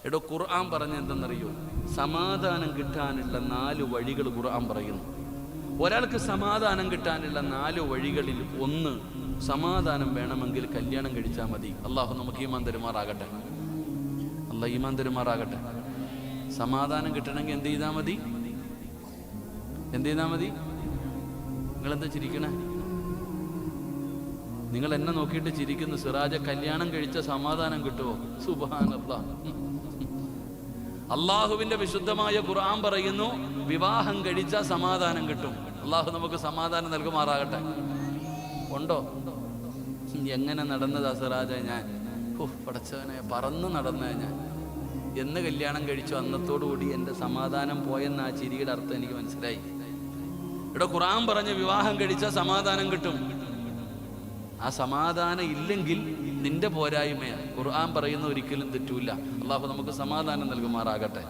എടോ ഖുർആൻ പറഞ്ഞ എന്തെന്നറിയോ? സമാധാനം കിട്ടാനുള്ള 4 വഴികൾ ഖുർആൻ പറയുന്നു. ഒരാൾക്ക് സമാധാനം കിട്ടാനുള്ള 4 വഴികളിൽ ഒന്ന്, സമാധാനം വേണമെങ്കിൽ കല്യാണം കഴിച്ചാൽ മതി. അള്ളാഹു നമുക്ക് ഈമാൻ തരുമാറാകട്ടെ. അള്ളാഹ് ഈമാൻ തരുമാറാകട്ടെ. സമാധാനം കിട്ടണമെങ്കിൽ എന്ത് ചെയ്താൽ മതി? എന്ത് ചെയ്താൽ മതി? നിങ്ങളെന്താ ചിരിക്കണേ? നിങ്ങൾ എന്നെ നോക്കിയിട്ട് ചിരിക്കുന്നു. സിറാജ, കല്യാണം കഴിച്ച സമാധാനം കിട്ടുമോ? സുബ്ഹാനല്ലാഹ്. അള്ളാഹുവിന്റെ വിശുദ്ധമായ ഖുർആൻ പറയുന്നു, വിവാഹം കഴിച്ച സമാധാനം കിട്ടും. അള്ളാഹു നമുക്ക് സമാധാനം നൽകുമാറാകട്ടെ. ഉണ്ടോ? എങ്ങനെ നടന്നതാ സിറാജ ഞാൻ? പടച്ചവനെ, പറന്ന് നടന്നേ ഞാൻ. എന്ന് കല്യാണം കഴിച്ചു അന്നത്തോടുകൂടി എൻ്റെ സമാധാനം പോയെന്ന് ആ ചിരിയുടെ അർത്ഥം എനിക്ക് മനസ്സിലായി. ഇവിടെ ഖുർആൻ പറഞ്ഞ വിവാഹം കഴിച്ച സമാധാനം കിട്ടും. ആ സമാധാനം ഇല്ലെങ്കിൽ നിന്റെ പോരായ്മയാണ്. ഖുർആൻ പറയുന്ന ഒരിക്കലും തെറ്റൂല. അള്ളാഹു നമുക്ക് സമാധാനം നൽകുമാറാകട്ടെ.